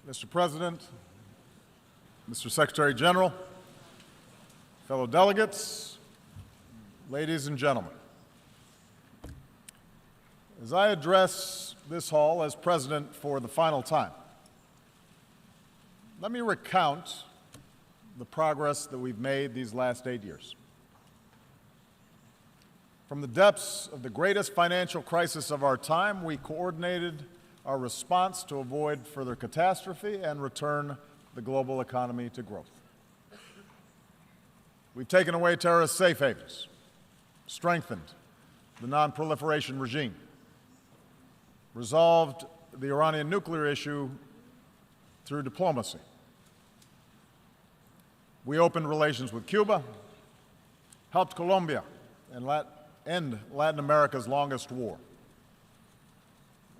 Mr. President, Mr. Secretary General, fellow delegates, ladies and gentlemen. As I address this hall as President for the final time, let me recount the progress that we've made these last 8 years. From the depths of the greatest financial crisis of our time, we coordinated our response to avoid further catastrophe and return the global economy to growth. We've taken away terrorist safe havens, strengthened the non-proliferation regime, resolved the Iranian nuclear issue through diplomacy. We opened relations with Cuba, helped Colombia end Latin America's longest war.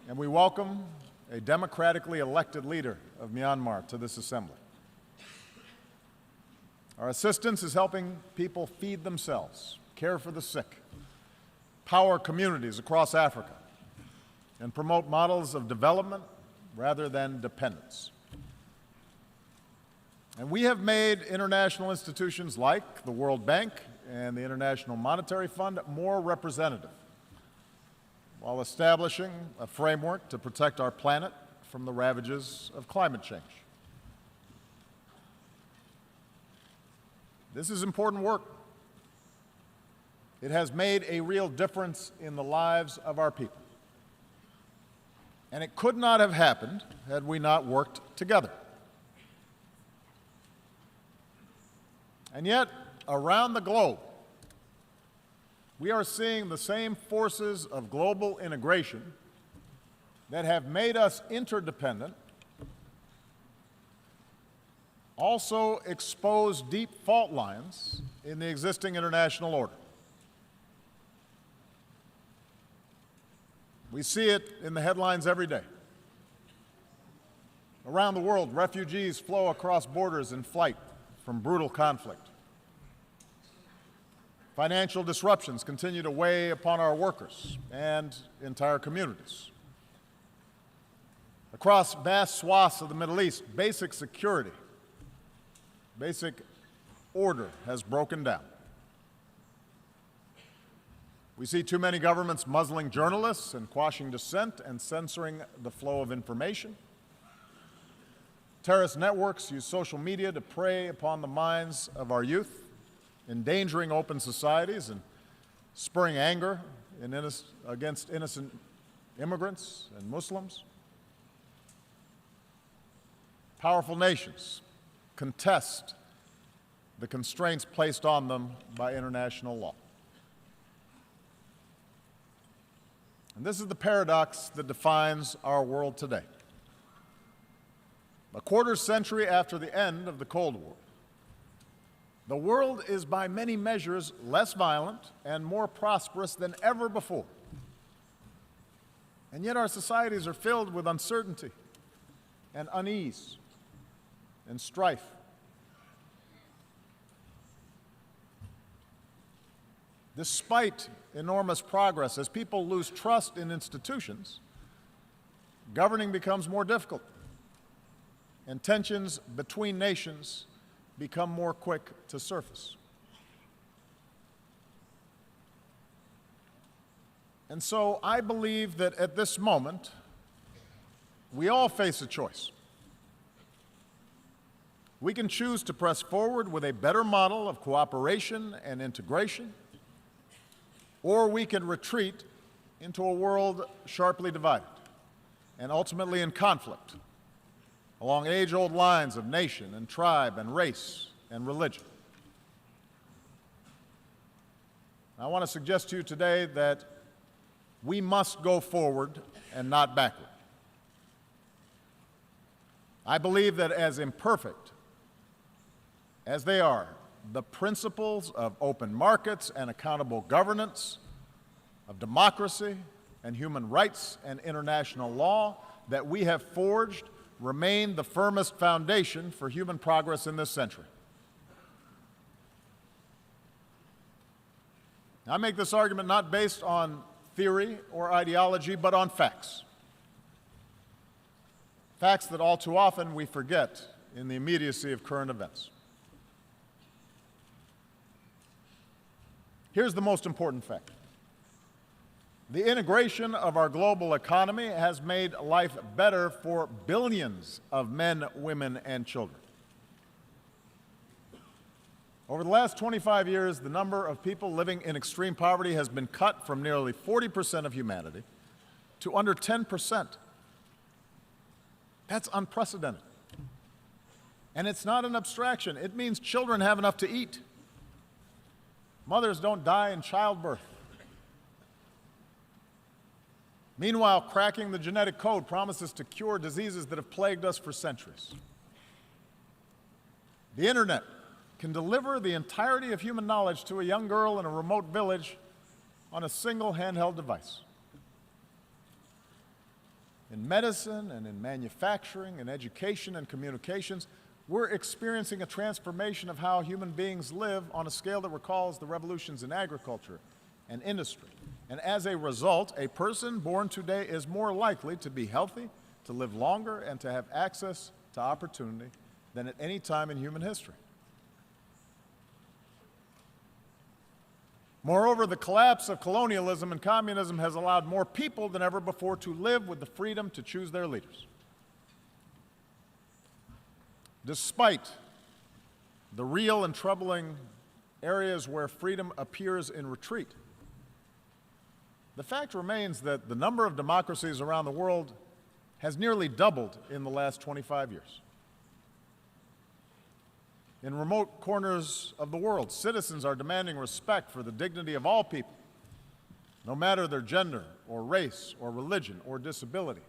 And we welcome a democratically elected leader of Myanmar to this assembly. Our assistance is helping people feed themselves, care for the sick, power communities across Africa, and promote models of development rather than dependence. And we have made international institutions like the World Bank and the International Monetary Fund more representative, while establishing a framework to protect our planet from the ravages of climate change. This is important work. It has made a real difference in the lives of our people. And it could not have happened had we not worked together. And yet, around the globe, we are seeing the same forces of global integration that have made us interdependent also expose deep fault lines in the existing international order. We see it in the headlines every day. Around the world, refugees flow across borders in flight from brutal conflict. Financial disruptions continue to weigh upon our workers and entire communities. Across vast swaths of the Middle East, basic security, basic order has broken down. We see too many governments muzzling journalists and quashing dissent and censoring the flow of information. Terrorist networks use social media to prey upon the minds of our youth, endangering open societies and spurring anger against innocent immigrants and Muslims. Powerful nations contest the constraints placed on them by international law. And this is the paradox that defines our world today. A quarter century after the end of the Cold War, the world is by many measures less violent and more prosperous than ever before. And yet our societies are filled with uncertainty and unease and strife. Despite enormous progress, as people lose trust in institutions, governing becomes more difficult, and tensions between nations become more quick to surface. And so I believe that at this moment, we all face a choice. We can choose to press forward with a better model of cooperation and integration, or we can retreat into a world sharply divided and ultimately in conflict along age-old lines of nation and tribe and race and religion. I want to suggest to you today that we must go forward and not backward. I believe that as imperfect as they are, the principles of open markets and accountable governance, of democracy and human rights and international law that we have forged remain the firmest foundation for human progress in this century. I make this argument not based on theory or ideology, but on facts. facts that all too often we forget in the immediacy of current events. Here's the most important fact. The integration of our global economy has made life better for billions of men, women, and children. Over the last 25 years, the number of people living in extreme poverty has been cut from nearly 40% of humanity to under 10%. That's unprecedented. And it's not an abstraction. It means children have enough to eat. Mothers don't die in childbirth. Meanwhile, cracking the genetic code promises to cure diseases that have plagued us for centuries. The internet can deliver the entirety of human knowledge to a young girl in a remote village on a single handheld device. In medicine and in manufacturing and education and communications, we're experiencing a transformation of how human beings live on a scale that recalls the revolutions in agriculture and industry. And as a result, a person born today is more likely to be healthy, to live longer, and to have access to opportunity than at any time in human history. Moreover, the collapse of colonialism and communism has allowed more people than ever before to live with the freedom to choose their leaders. Despite the real and troubling areas where freedom appears in retreat, the fact remains that the number of democracies around the world has nearly doubled in the last 25 years. In remote corners of the world, citizens are demanding respect for the dignity of all people, no matter their gender or race or religion or disability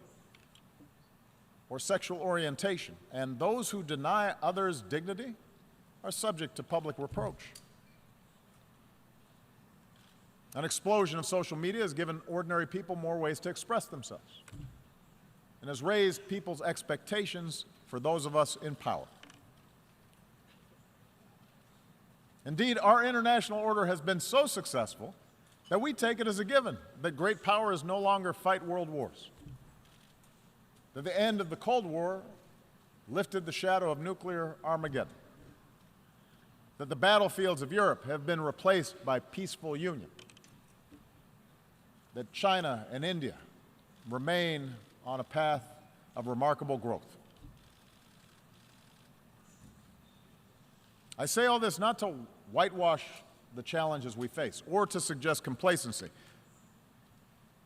or sexual orientation. And those who deny others dignity are subject to public reproach. An explosion of social media has given ordinary people more ways to express themselves and has raised people's expectations for those of us in power. Indeed, our international order has been so successful that we take it as a given that great powers no longer fight world wars, that the end of the Cold War lifted the shadow of nuclear Armageddon, that the battlefields of Europe have been replaced by peaceful union, that China and India remain on a path of remarkable growth. I say all this not to whitewash the challenges we face or to suggest complacency.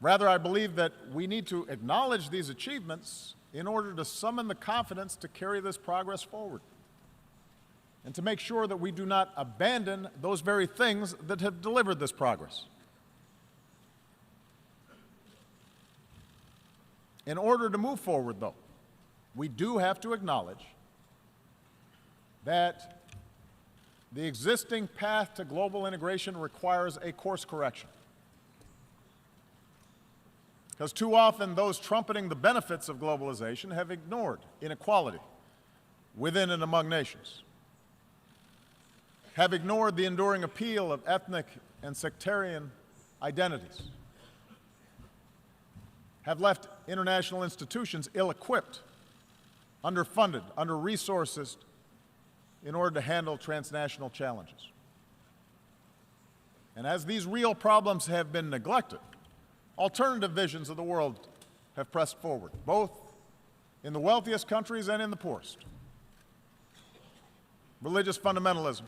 Rather, I believe that we need to acknowledge these achievements in order to summon the confidence to carry this progress forward and to make sure that we do not abandon those very things that have delivered this progress. In order to move forward, though, we do have to acknowledge that the existing path to global integration requires a course correction. Because too often those trumpeting the benefits of globalization have ignored inequality within and among nations, have ignored the enduring appeal of ethnic and sectarian identities, have left international institutions ill-equipped, underfunded, under-resourced, in order to handle transnational challenges. And as these real problems have been neglected, alternative visions of the world have pressed forward, both in the wealthiest countries and in the poorest. Religious fundamentalism,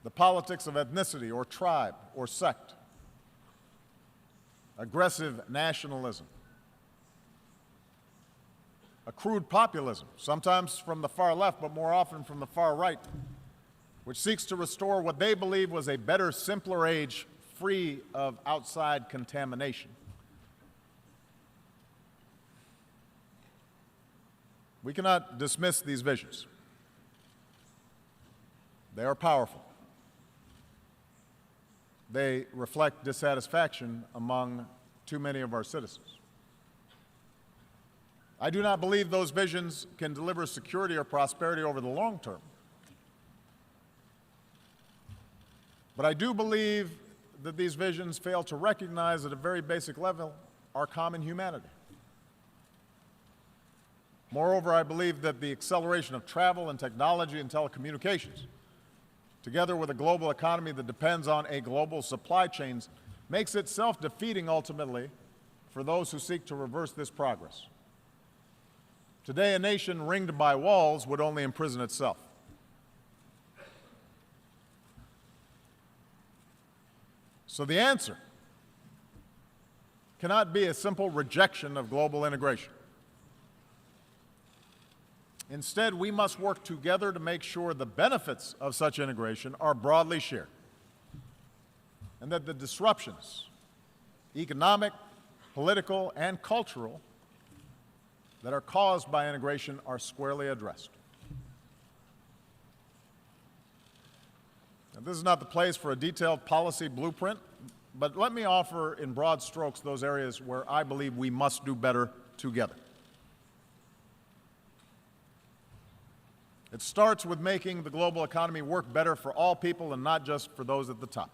the politics of ethnicity or tribe or sect, aggressive nationalism, a crude populism, sometimes from the far left, but more often from the far right, which seeks to restore what they believe was a better, simpler age free of outside contamination. We cannot dismiss these visions. They are powerful. They reflect dissatisfaction among too many of our citizens. I do not believe those visions can deliver security or prosperity over the long term. But I do believe that these visions fail to recognize at a very basic level our common humanity. Moreover, I believe that the acceleration of travel and technology and telecommunications, together with a global economy that depends on a global supply chain, makes it self-defeating ultimately for those who seek to reverse this progress. Today, a nation ringed by walls would only imprison itself. So the answer cannot be a simple rejection of global integration. Instead, we must work together to make sure the benefits of such integration are broadly shared, and that the disruptions, economic, political, and cultural, that are caused by integration are squarely addressed. Now, this is not the place for a detailed policy blueprint, but let me offer in broad strokes those areas where I believe we must do better together. It starts with making the global economy work better for all people and not just for those at the top.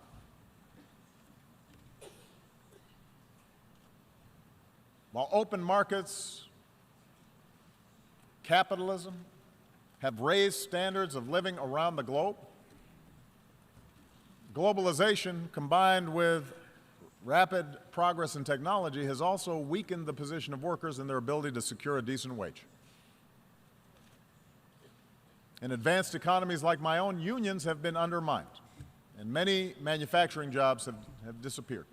While open markets, capitalism have raised standards of living around the globe, globalization combined with rapid progress in technology has also weakened the position of workers and their ability to secure a decent wage. In advanced economies like my own, unions have been undermined, and many manufacturing jobs have disappeared.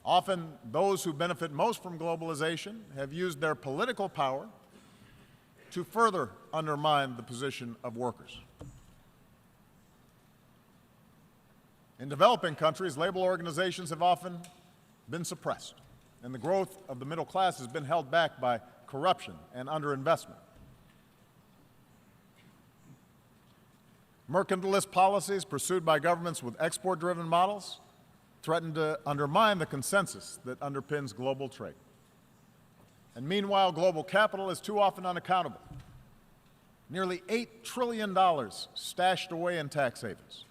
Often, those who benefit most from globalization have used their political power to further undermine the position of workers. In developing countries, labor organizations have often been suppressed, and the growth of the middle class has been held back by corruption and underinvestment. Mercantilist policies pursued by governments with export-driven models threaten to undermine the consensus that underpins global trade. And meanwhile, global capital is too often unaccountable. Nearly $8 trillion stashed away in tax havens,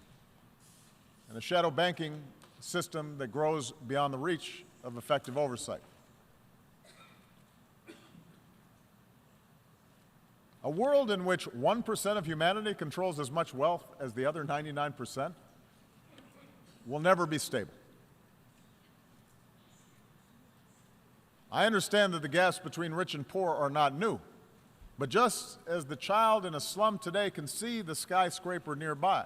and a shadow banking system that grows beyond the reach of effective oversight. A world in which 1% of humanity controls as much wealth as the other 99% will never be stable. I understand that the gaps between rich and poor are not new, but just as the child in a slum today can see the skyscraper nearby,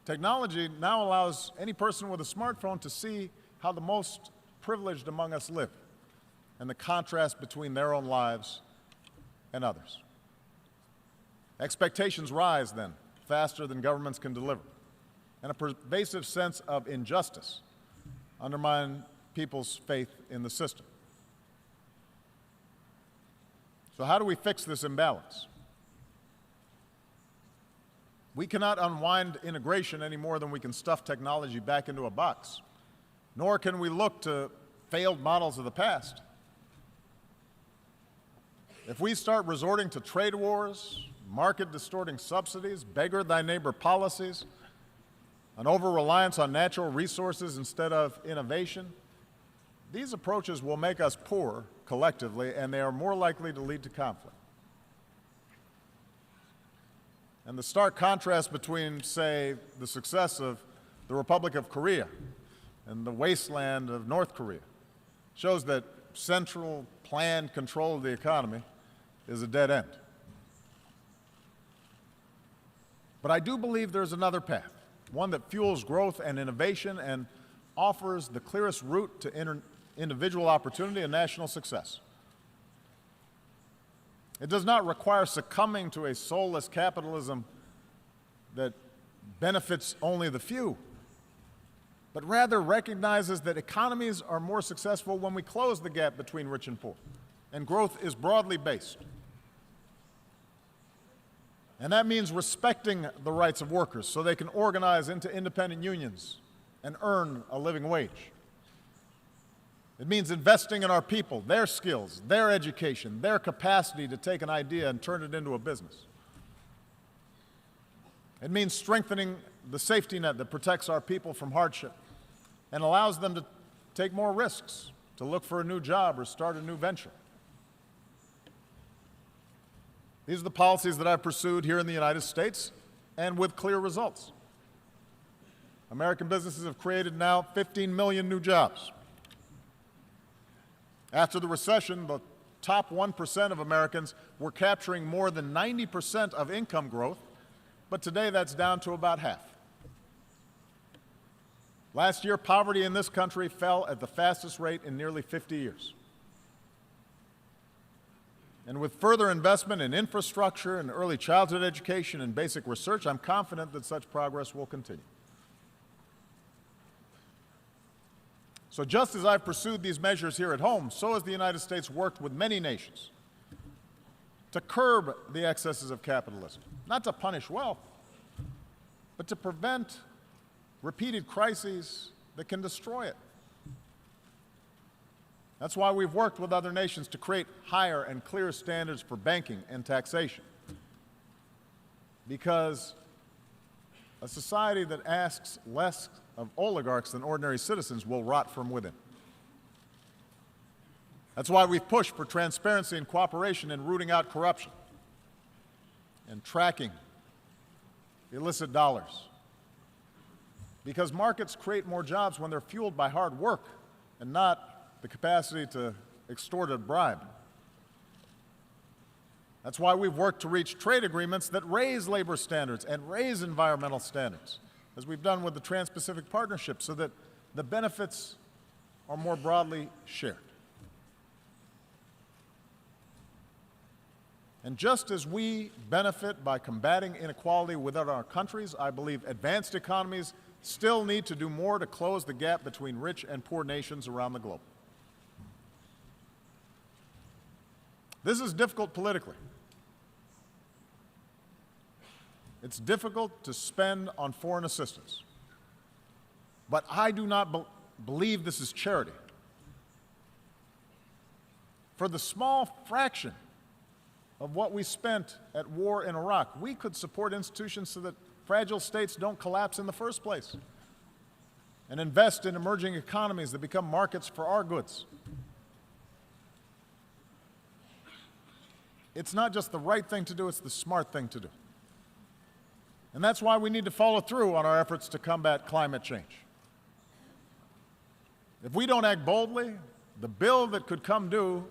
technology now allows any person with a smartphone to see how the most privileged among us live and the contrast between their own lives and others. Expectations rise then faster than governments can deliver, and a pervasive sense of injustice undermines people's faith in the system. So how do we fix this imbalance? We cannot unwind integration any more than we can stuff technology back into a box, nor can we look to failed models of the past. If we start resorting to trade wars, market-distorting subsidies, beggar-thy-neighbor policies, an over-reliance on natural resources instead of innovation, these approaches will make us poorer collectively, and they are more likely to lead to conflict. And the stark contrast between, say, the success of the Republic of Korea and the wasteland of North Korea shows that central planned control of the economy is a dead end. But I do believe there's another path, one that fuels growth and innovation and offers the clearest route to individual opportunity and national success. It does not require succumbing to a soulless capitalism that benefits only the few, but rather recognizes that economies are more successful when we close the gap between rich and poor, and growth is broadly based. And that means respecting the rights of workers so they can organize into independent unions and earn a living wage. It means investing in our people, their skills, their education, their capacity to take an idea and turn it into a business. It means strengthening the safety net that protects our people from hardship and allows them to take more risks, to look for a new job or start a new venture. These are the policies that I've pursued here in the United States, and with clear results. American businesses have created now 15 million new jobs. After the recession, the top 1% of Americans were capturing more than 90% of income growth, but today that's down to about half. Last year, poverty in this country fell at the fastest rate in nearly 50 years. And with further investment in infrastructure and early childhood education and basic research, I'm confident that such progress will continue. So just as I've pursued these measures here at home, so has the United States worked with many nations to curb the excesses of capitalism, not to punish wealth, but to prevent repeated crises that can destroy it. That's why we've worked with other nations to create higher and clearer standards for banking and taxation. Because a society that asks less of oligarchs than ordinary citizens will rot from within. That's why we've pushed for transparency and cooperation in rooting out corruption and tracking illicit dollars. Because markets create more jobs when they're fueled by hard work and not the capacity to extort a bribe. That's why we've worked to reach trade agreements that raise labor standards and raise environmental standards, as we've done with the Trans-Pacific Partnership, so that the benefits are more broadly shared. And just as we benefit by combating inequality within our countries, I believe advanced economies still need to do more to close the gap between rich and poor nations around the globe. This is difficult politically. It's difficult to spend on foreign assistance. But I do not believe this is charity. For the small fraction of what we spent at war in Iraq, we could support institutions so that fragile states don't collapse in the first place, and invest in emerging economies that become markets for our goods. It's not just the right thing to do, it's the smart thing to do. And that's why we need to follow through on our efforts to combat climate change. If we don't act boldly, the bill that could come due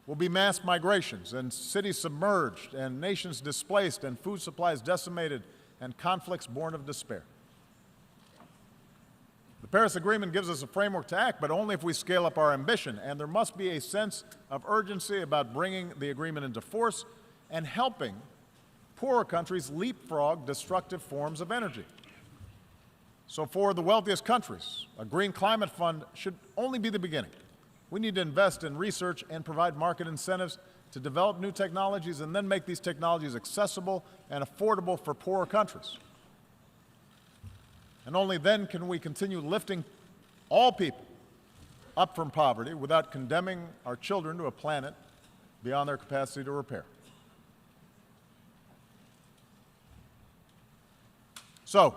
will be mass migrations and cities submerged and nations displaced and food supplies decimated and conflicts born of despair. The Paris Agreement gives us a framework to act, but only if we scale up our ambition, and there must be a sense of urgency about bringing the agreement into force and helping poorer countries leapfrog destructive forms of energy. So for the wealthiest countries, a green climate fund should only be the beginning. We need to invest in research and provide market incentives to develop new technologies and then make these technologies accessible and affordable for poorer countries. And only then can we continue lifting all people up from poverty without condemning our children to a planet beyond their capacity to repair. So,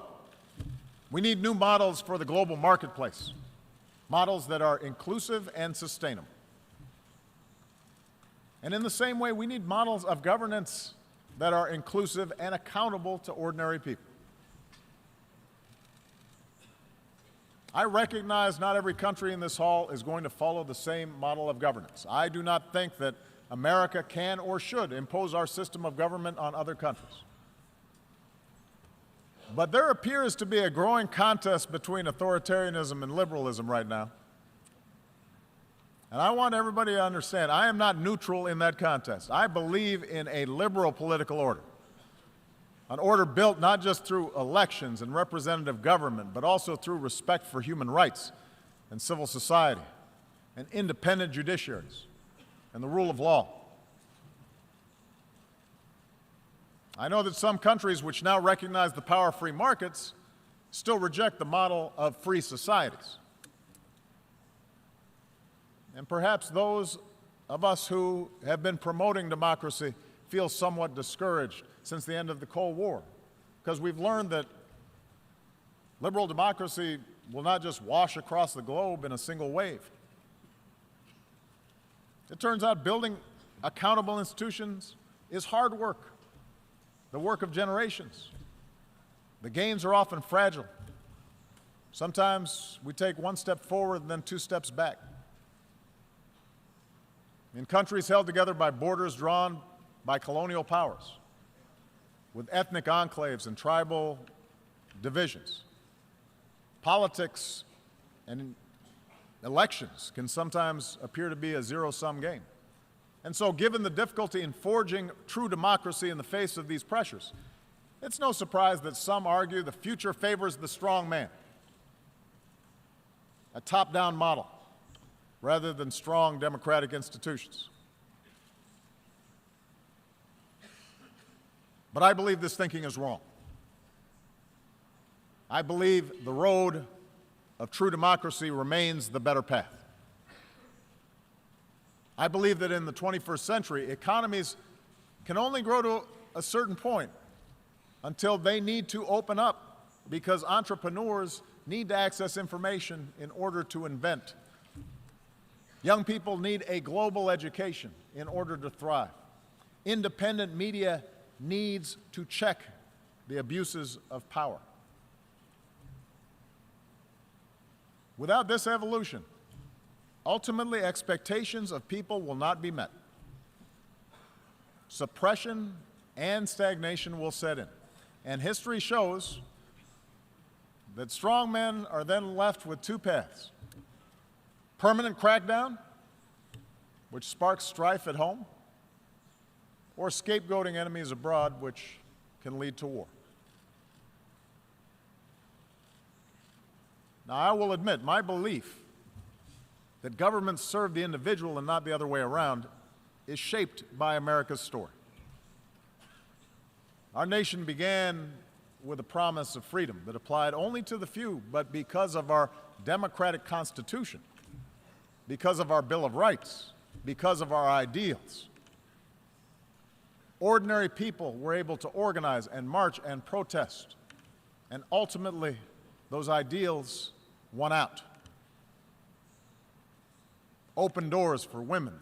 we need new models for the global marketplace, models that are inclusive and sustainable. And in the same way, we need models of governance that are inclusive and accountable to ordinary people. I recognize not every country in this hall is going to follow the same model of governance. I do not think that America can or should impose our system of government on other countries. But there appears to be a growing contest between authoritarianism and liberalism right now. And I want everybody to understand, I am not neutral in that contest. I believe in a liberal political order, an order built not just through elections and representative government, but also through respect for human rights and civil society and independent judiciaries and the rule of law. I know that some countries which now recognize the power of free markets still reject the model of free societies. And perhaps those of us who have been promoting democracy feel somewhat discouraged since the end of the Cold War, because we've learned that liberal democracy will not just wash across the globe in a single wave. It turns out building accountable institutions is hard work, the work of generations. The gains are often fragile. Sometimes we take one step forward and then 2 steps back. In countries held together by borders drawn by colonial powers, with ethnic enclaves and tribal divisions, politics and elections can sometimes appear to be a zero-sum game. And so, given the difficulty in forging true democracy in the face of these pressures, it's no surprise that some argue the future favors the strong man, a top-down model, rather than strong democratic institutions. But I believe this thinking is wrong. I believe the road of true democracy remains the better path. I believe that in the 21st century, economies can only grow to a certain point until they need to open up, because entrepreneurs need to access information in order to invent. Young people need a global education in order to thrive. Independent media needs to check the abuses of power. Without this evolution, ultimately expectations of people will not be met. Suppression and stagnation will set in. And history shows that strong men are then left with 2 paths: permanent crackdown, which sparks strife at home, or scapegoating enemies abroad, which can lead to war. Now, I will admit, my belief that governments serve the individual and not the other way around is shaped by America's story. Our nation began with a promise of freedom that applied only to the few, but because of our democratic Constitution, because of our Bill of Rights, because of our ideals, ordinary people were able to organize and march and protest, and ultimately those ideals won out. Open doors for women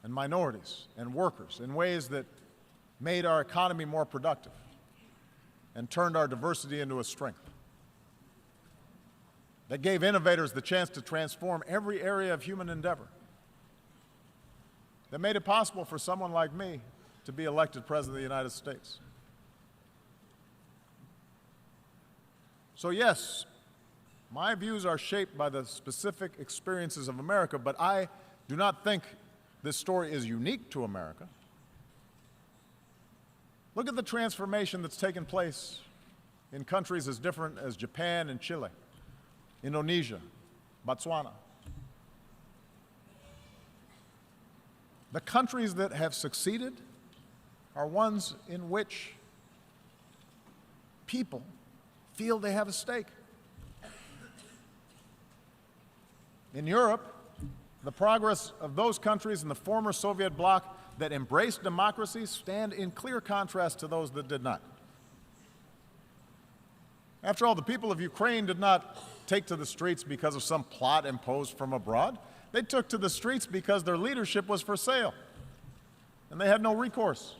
and minorities and workers in ways that made our economy more productive and turned our diversity into a strength. That gave innovators the chance to transform every area of human endeavor. That made it possible for someone like me to be elected President of the United States. So yes, my views are shaped by the specific experiences of America, but I do not think this story is unique to America. Look at the transformation that's taken place in countries as different as Japan and Chile, Indonesia, Botswana. The countries that have succeeded are ones in which people feel they have a stake. In Europe, the progress of those countries in the former Soviet bloc that embraced democracy stand in clear contrast to those that did not. After all, the people of Ukraine did not take to the streets because of some plot imposed from abroad. They took to the streets because their leadership was for sale, and they had no recourse.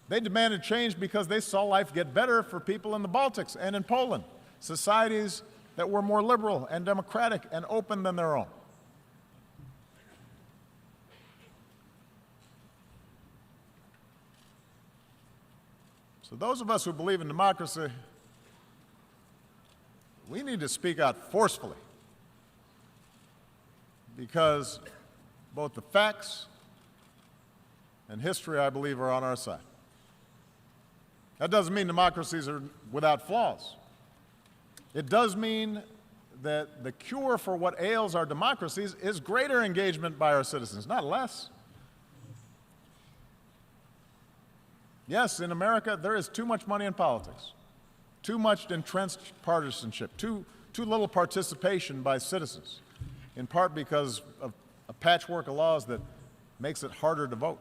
They demanded change because they saw life get better for people in the Baltics and in Poland, societies that were more liberal and democratic and open than their own. So those of us who believe in democracy, we need to speak out forcefully, because both the facts and history, I believe, are on our side. That doesn't mean democracies are without flaws. It does mean that the cure for what ails our democracies is greater engagement by our citizens, not less. Yes, in America, there is too much money in politics, too much entrenched partisanship, too little participation by citizens, in part because of a patchwork of laws that makes it harder to vote.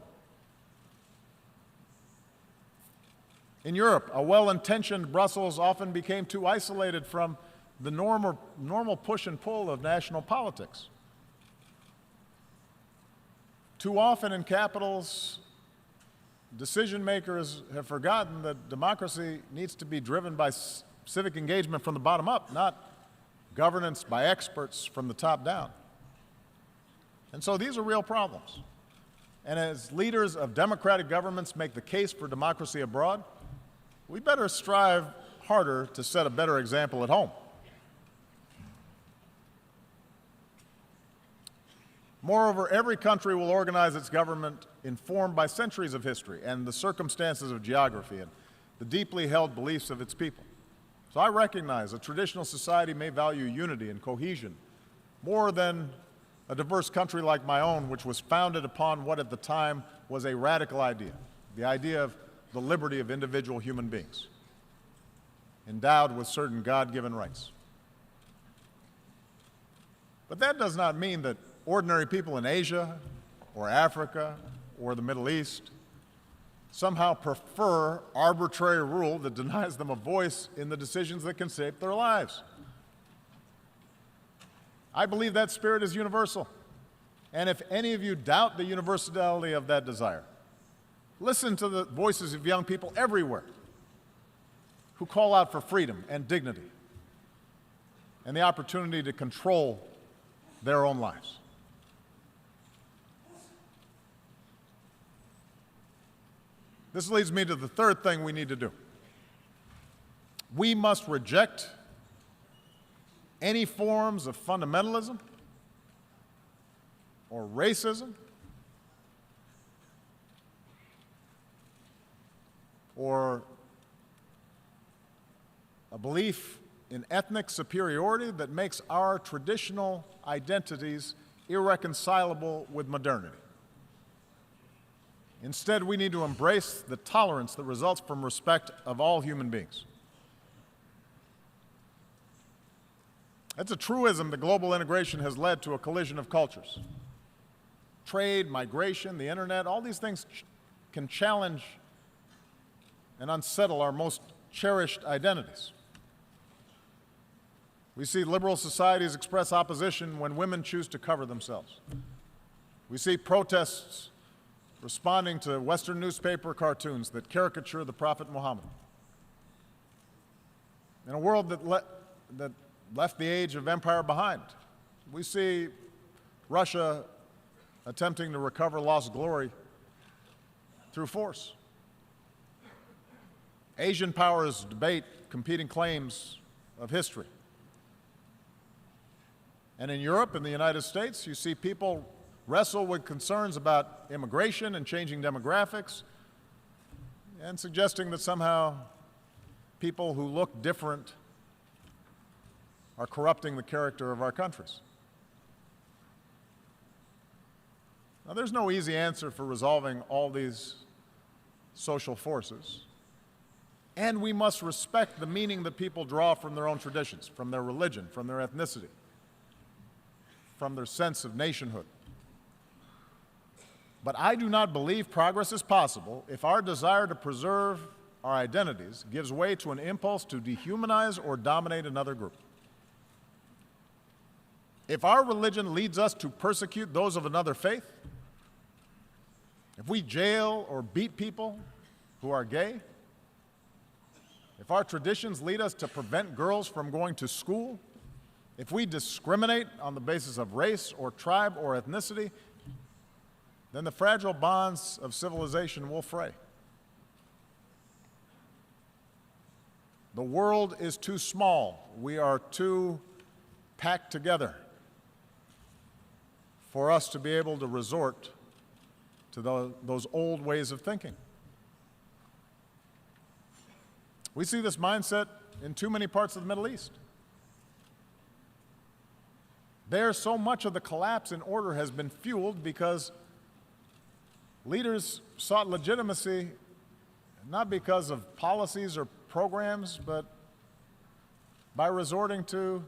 In Europe, a well-intentioned Brussels often became too isolated from the normal push and pull of national politics. Too often in capitals, decision makers have forgotten that democracy needs to be driven by civic engagement from the bottom up, not governance by experts from the top down. And so these are real problems. And as leaders of democratic governments make the case for democracy abroad, we better strive harder to set a better example at home. Moreover, every country will organize its government informed by centuries of history and the circumstances of geography and the deeply held beliefs of its people. So I recognize a traditional society may value unity and cohesion more than a diverse country like my own, which was founded upon what at the time was a radical idea, the idea of the liberty of individual human beings, endowed with certain God-given rights. But that does not mean that ordinary people in Asia or Africa or the Middle East somehow prefer arbitrary rule that denies them a voice in the decisions that can shape their lives. I believe that spirit is universal. And if any of you doubt the universality of that desire, listen to the voices of young people everywhere who call out for freedom and dignity and the opportunity to control their own lives. This leads me to the third thing we need to do. We must reject any forms of fundamentalism or racism or a belief in ethnic superiority that makes our traditional identities irreconcilable with modernity. Instead, we need to embrace the tolerance that results from respect of all human beings. It's a truism that global integration has led to a collision of cultures. Trade, migration, the internet, all these things can challenge and unsettle our most cherished identities. We see liberal societies express opposition when women choose to cover themselves. We see protests responding to Western newspaper cartoons that caricature the Prophet Muhammad. In a world that left the age of empire behind, we see Russia attempting to recover lost glory through force. Asian powers debate competing claims of history. And in Europe and the United States, you see people wrestle with concerns about immigration and changing demographics, and suggesting that somehow people who look different are corrupting the character of our countries. Now, there's no easy answer for resolving all these social forces, and we must respect the meaning that people draw from their own traditions, from their religion, from their ethnicity, from their sense of nationhood. But I do not believe progress is possible if our desire to preserve our identities gives way to an impulse to dehumanize or dominate another group. If our religion leads us to persecute those of another faith, if we jail or beat people who are gay, if our traditions lead us to prevent girls from going to school, if we discriminate on the basis of race or tribe or ethnicity, then the fragile bonds of civilization will fray. The world is too small. We are too packed together for us to be able to resort to those old ways of thinking. We see this mindset in too many parts of the Middle East. There, so much of the collapse in order has been fueled because leaders sought legitimacy not because of policies or programs, but by resorting to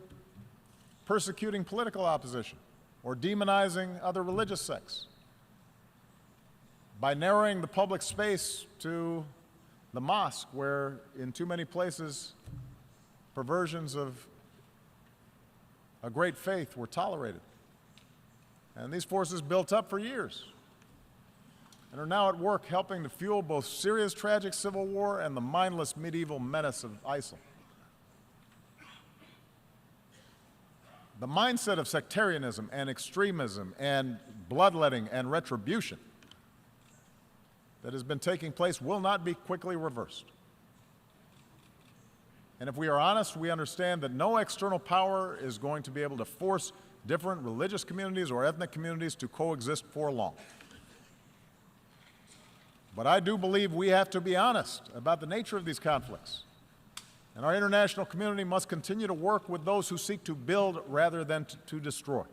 persecuting political opposition or demonizing other religious sects, by narrowing the public space to the mosque, where in too many places perversions of a great faith were tolerated. And these forces built up for years. and are now at work helping to fuel both Syria's tragic civil war and the mindless medieval menace of ISIL. The mindset of sectarianism and extremism and bloodletting and retribution that has been taking place will not be quickly reversed. And if we are honest, we understand that no external power is going to be able to force different religious communities or ethnic communities to coexist for long. But I do believe we have to be honest about the nature of these conflicts. And our international community must continue to work with those who seek to build rather than to destroy.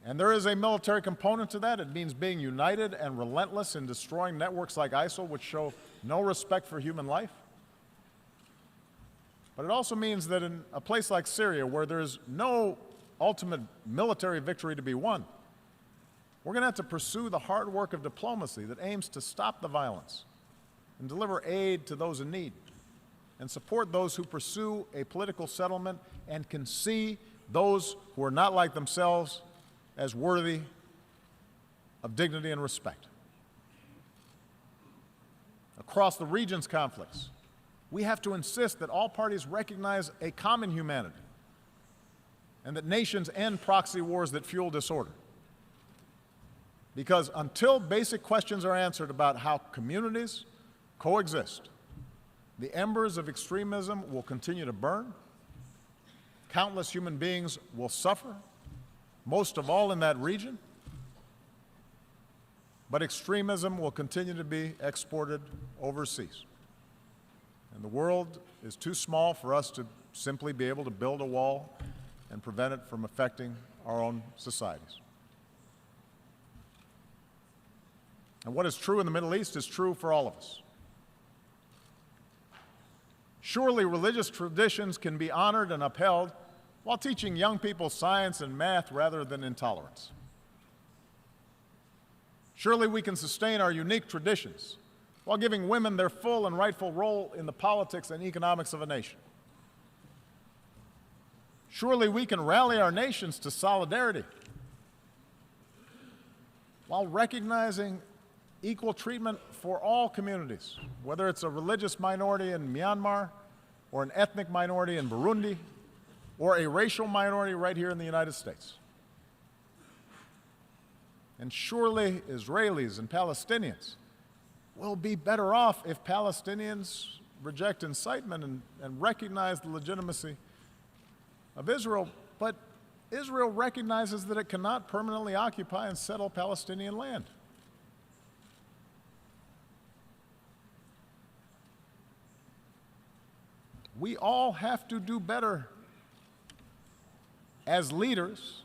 And there is a military component to that. It means being united and relentless in destroying networks like ISIL, which show no respect for human life. But it also means that in a place like Syria, where there's no ultimate military victory to be won, we're going to have to pursue the hard work of diplomacy that aims to stop the violence and deliver aid to those in need and support those who pursue a political settlement and can see those who are not like themselves as worthy of dignity and respect. Across the region's conflicts, we have to insist that all parties recognize a common humanity and that nations end proxy wars that fuel disorder. Because until basic questions are answered about how communities coexist, the embers of extremism will continue to burn, countless human beings will suffer, most of all in that region, but extremism will continue to be exported overseas. And the world is too small for us to simply be able to build a wall and prevent it from affecting our own societies. And what is true in the Middle East is true for all of us. Surely religious traditions can be honored and upheld while teaching young people science and math rather than intolerance. Surely we can sustain our unique traditions while giving women their full and rightful role in the politics and economics of a nation. Surely we can rally our nations to solidarity while recognizing equal treatment for all communities, whether it's a religious minority in Myanmar or an ethnic minority in Burundi or a racial minority right here in the United States. And surely Israelis and Palestinians will be better off if Palestinians reject incitement and recognize the legitimacy of Israel, but Israel recognizes that it cannot permanently occupy and settle Palestinian land. We all have to do better as leaders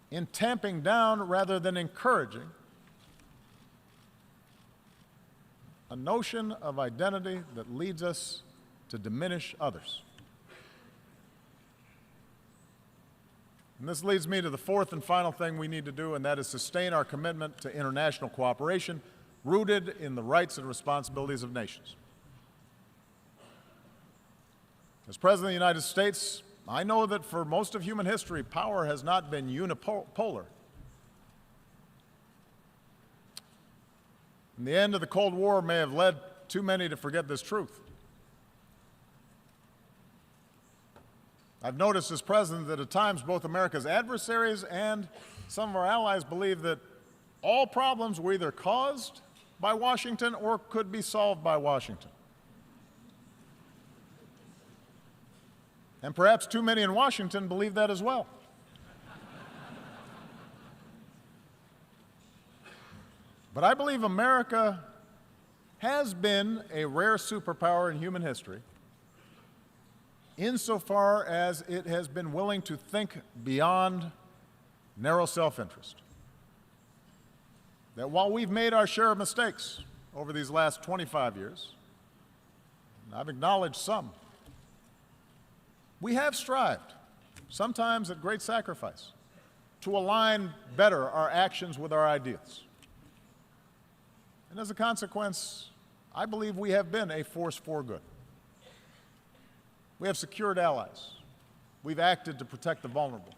in tamping down rather than encouraging a notion of identity that leads us to diminish others. And this leads me to the fourth and final thing we need to do, and that is sustain our commitment to international cooperation rooted in the rights and responsibilities of nations. As President of the United States, I know that for most of human history, power has not been unipolar. And the end of the Cold War may have led too many to forget this truth. I've noticed as president that at times both America's adversaries and some of our allies believe that all problems were either caused by Washington or could be solved by Washington. And perhaps too many in Washington believe that as well. But I believe America has been a rare superpower in human history insofar as it has been willing to think beyond narrow self-interest. That while we've made our share of mistakes over these last 25 years, and I've acknowledged some, we have strived, sometimes at great sacrifice, to align better our actions with our ideals. And as a consequence, I believe we have been a force for good. We have secured allies. We've acted to protect the vulnerable.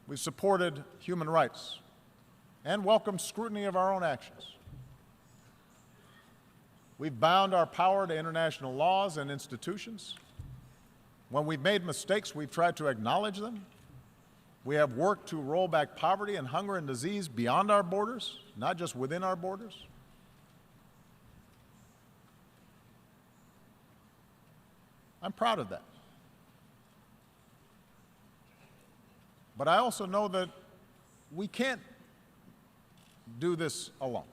We've supported human rights. and welcome scrutiny of our own actions. We've bound our power to international laws and institutions. When we've made mistakes, we've tried to acknowledge them. We have worked to roll back poverty and hunger and disease beyond our borders, not just within our borders. I'm proud of that. But I also know that we can't do this alone.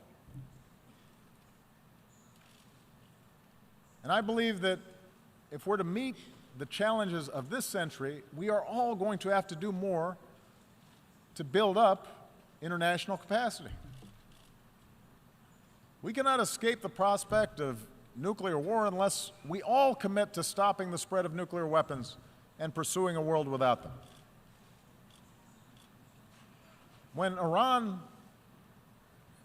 And I believe that if we're to meet the challenges of this century, we are all going to have to do more to build up international capacity. We cannot escape the prospect of nuclear war unless we all commit to stopping the spread of nuclear weapons and pursuing a world without them. When Iran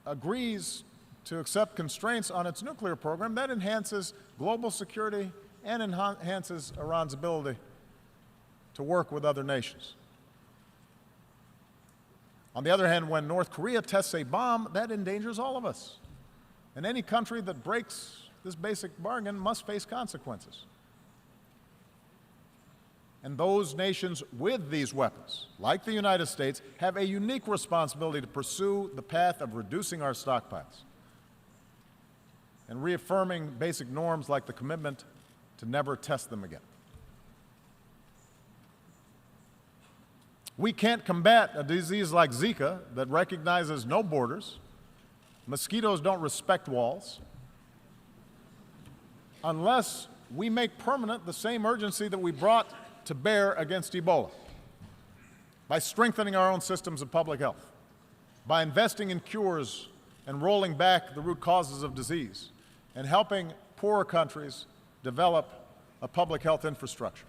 agrees to accept constraints on its nuclear program, that enhances global security and enhances Iran's ability to work with other nations. On the other hand, when North Korea tests a bomb, that endangers all of us. And any country that breaks this basic bargain must face consequences. And those nations with these weapons, like the United States, have a unique responsibility to pursue the path of reducing our stockpiles and reaffirming basic norms like the commitment to never test them again. We can't combat a disease like Zika that recognizes no borders. Mosquitoes don't respect walls, unless we make permanent the same urgency that we brought to bear against Ebola, by strengthening our own systems of public health, by investing in cures and rolling back the root causes of disease, and helping poorer countries develop a public health infrastructure.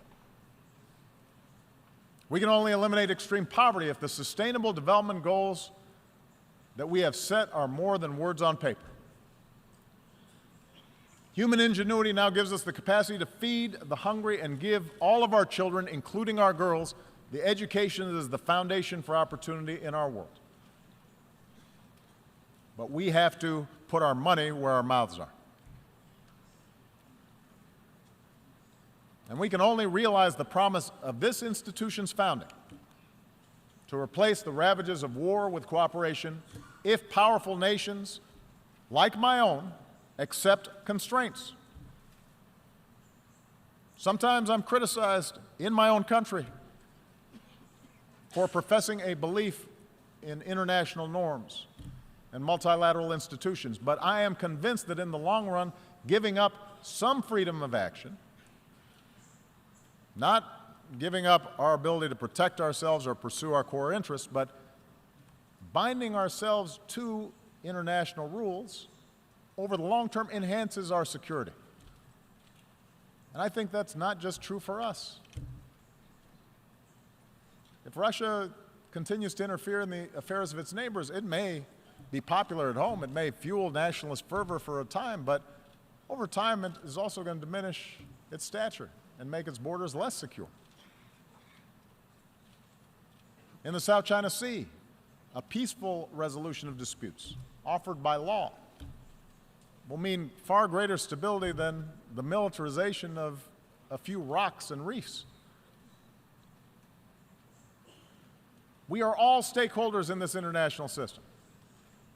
We can only eliminate extreme poverty if the sustainable development goals that we have set are more than words on paper. Human ingenuity now gives us the capacity to feed the hungry and give all of our children, including our girls, the education that is the foundation for opportunity in our world. But we have to put our money where our mouths are. And we can only realize the promise of this institution's founding, to replace the ravages of war with cooperation, if powerful nations, like my own, accept constraints. Sometimes I'm criticized in my own country for professing a belief in international norms and multilateral institutions, but I am convinced that in the long run, giving up some freedom of action, not giving up our ability to protect ourselves or pursue our core interests, but binding ourselves to international rules over the long term enhances our security. And I think that's not just true for us. If Russia continues to interfere in the affairs of its neighbors, it may be popular at home, it may fuel nationalist fervor for a time, but over time it is also going to diminish its stature and make its borders less secure. In the South China Sea, a peaceful resolution of disputes offered by law will mean far greater stability than the militarization of a few rocks and reefs. We are all stakeholders in this international system,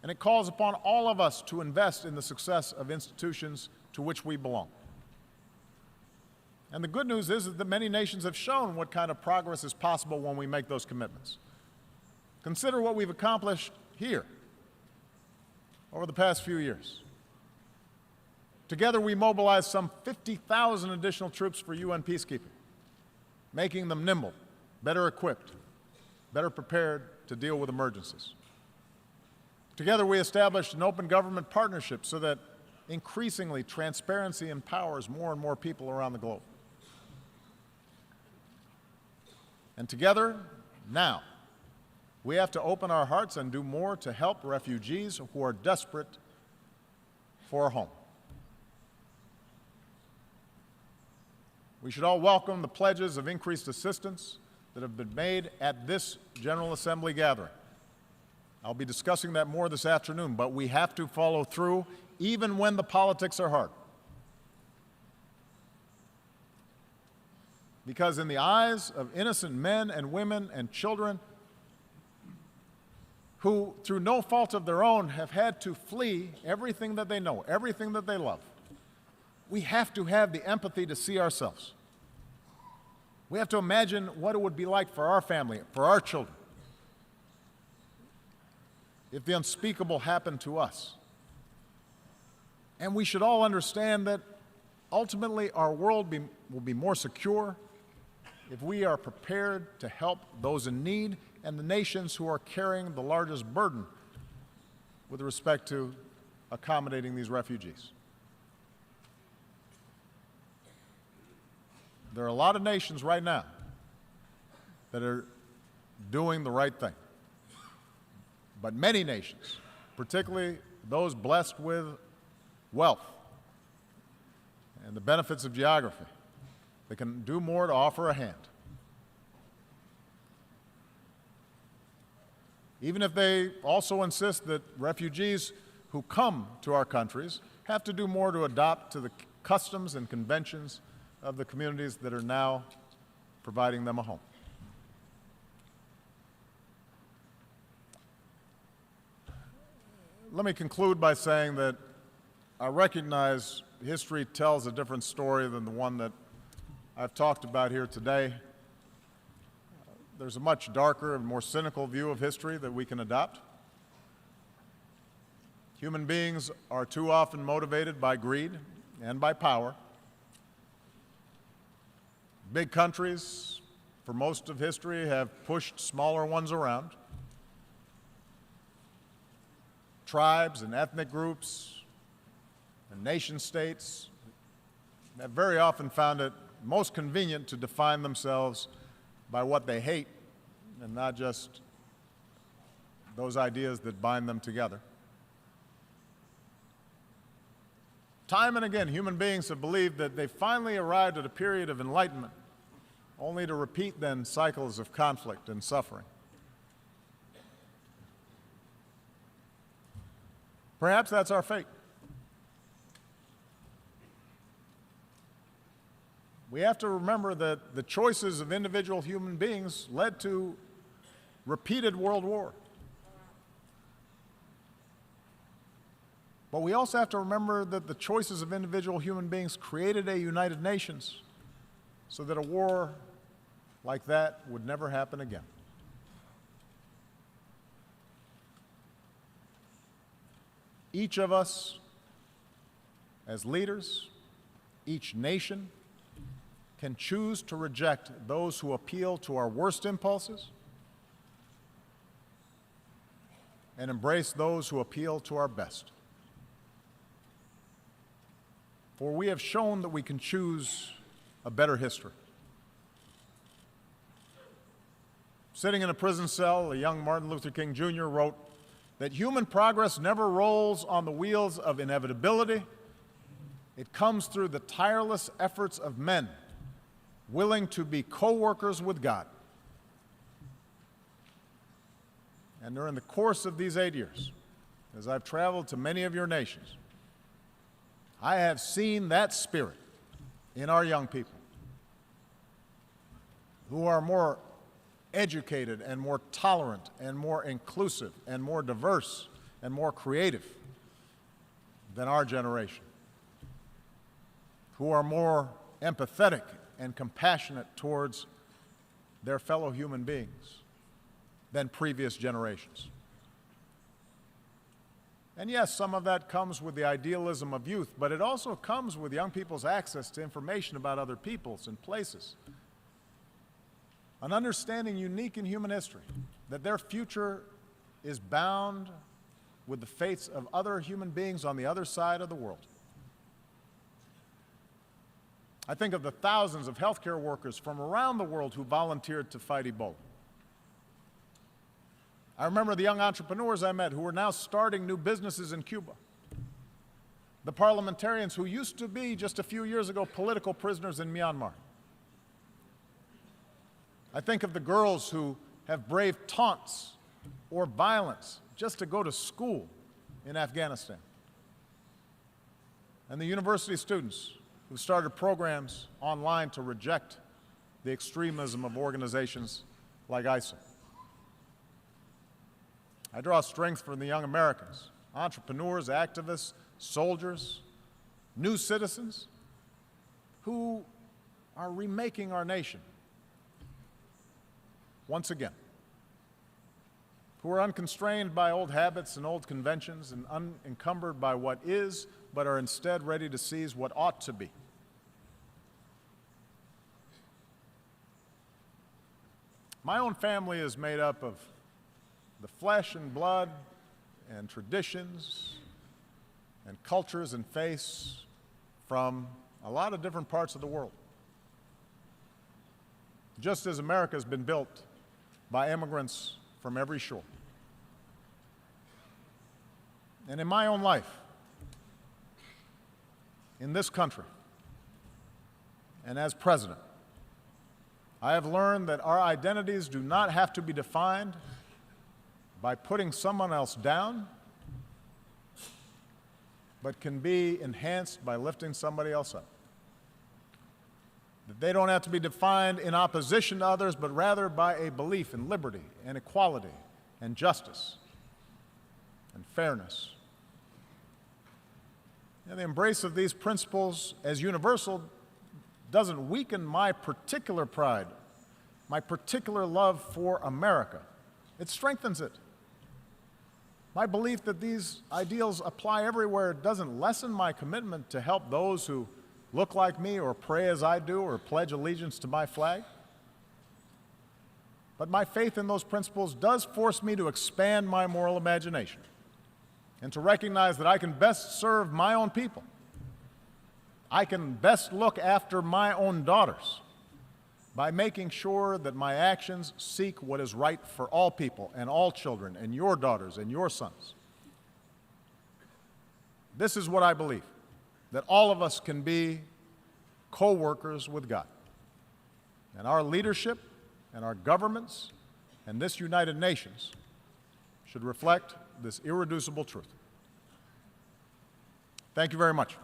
and it calls upon all of us to invest in the success of institutions to which we belong. And the good news is that many nations have shown what kind of progress is possible when we make those commitments. Consider what we've accomplished here over the past few years. Together, we mobilized some 50,000 additional troops for UN peacekeeping, making them nimble, better equipped, better prepared to deal with emergencies. Together, we established an open government partnership so that increasingly transparency empowers more and more people around the globe. And together, now, we have to open our hearts and do more to help refugees who are desperate for a home. We should all welcome the pledges of increased assistance that have been made at this General Assembly gathering. I'll be discussing that more this afternoon, but we have to follow through even when the politics are hard. Because in the eyes of innocent men and women and children who, through no fault of their own, have had to flee everything that they know, everything that they love, we have to have the empathy to see ourselves. We have to imagine what it would be like for our family, for our children, if the unspeakable happened to us. And we should all understand that ultimately our world will be more secure if we are prepared to help those in need and the nations who are carrying the largest burden with respect to accommodating these refugees. There are a lot of nations right now that are doing the right thing. But many nations, particularly those blessed with wealth and the benefits of geography, they can do more to offer a hand. Even if they also insist that refugees who come to our countries have to do more to adopt to the customs and conventions of the communities that are now providing them a home. Let me conclude by saying that I recognize history tells a different story than the one that I've talked about here today. There's a much darker and more cynical view of history that we can adopt. Human beings are too often motivated by greed and by power. Big countries, for most of history, have pushed smaller ones around. Tribes and ethnic groups and nation states have very often found it most convenient to define themselves by what they hate and not just those ideas that bind them together. Time and again, human beings have believed that they finally arrived at a period of enlightenment, only to repeat then cycles of conflict and suffering. Perhaps that's our fate. We have to remember that the choices of individual human beings led to repeated world war. But we also have to remember that the choices of individual human beings created a United Nations so that a war like that would never happen again. Each of us, as leaders, each nation, can choose to reject those who appeal to our worst impulses and embrace those who appeal to our best. For we have shown that we can choose a better history. Sitting in a prison cell, a young Martin Luther King Jr. wrote that human progress never rolls on the wheels of inevitability. It comes through the tireless efforts of men willing to be co-workers with God. And during the course of these 8 years, as I've traveled to many of your nations, I have seen that spirit in our young people who are more educated and more tolerant and more inclusive and more diverse and more creative than our generation, who are more empathetic and compassionate towards their fellow human beings than previous generations. And yes, some of that comes with the idealism of youth, but it also comes with young people's access to information about other peoples and places. An understanding unique in human history, that their future is bound with the fates of other human beings on the other side of the world. I think of the thousands of healthcare workers from around the world who volunteered to fight Ebola. I remember the young entrepreneurs I met who are now starting new businesses in Cuba. The parliamentarians who used to be, just a few years ago, political prisoners in Myanmar. I think of the girls who have braved taunts or violence just to go to school in Afghanistan. And the university students who started programs online to reject the extremism of organizations like ISIL. I draw strength from the young Americans, entrepreneurs, activists, soldiers, new citizens who are remaking our nation once again, who are unconstrained by old habits and old conventions and unencumbered by what is, but are instead ready to seize what ought to be. My own family is made up of the flesh and blood and traditions and cultures and faiths from a lot of different parts of the world. Just as America has been built by immigrants from every shore. And in my own life, in this country, and as president, I have learned that our identities do not have to be defined by putting someone else down, but can be enhanced by lifting somebody else up. That they don't have to be defined in opposition to others, but rather by a belief in liberty and equality and justice and fairness. And the embrace of these principles as universal doesn't weaken my particular pride, my particular love for America. It strengthens it. My belief that these ideals apply everywhere doesn't lessen my commitment to help those who look like me or pray as I do or pledge allegiance to my flag. But my faith in those principles does force me to expand my moral imagination and to recognize that I can best serve my own people. I can best look after my own daughters by making sure that my actions seek what is right for all people and all children and your daughters and your sons. This is what I believe, that all of us can be co-workers with God. And our leadership and our governments and this United Nations should reflect this irreducible truth. Thank you very much.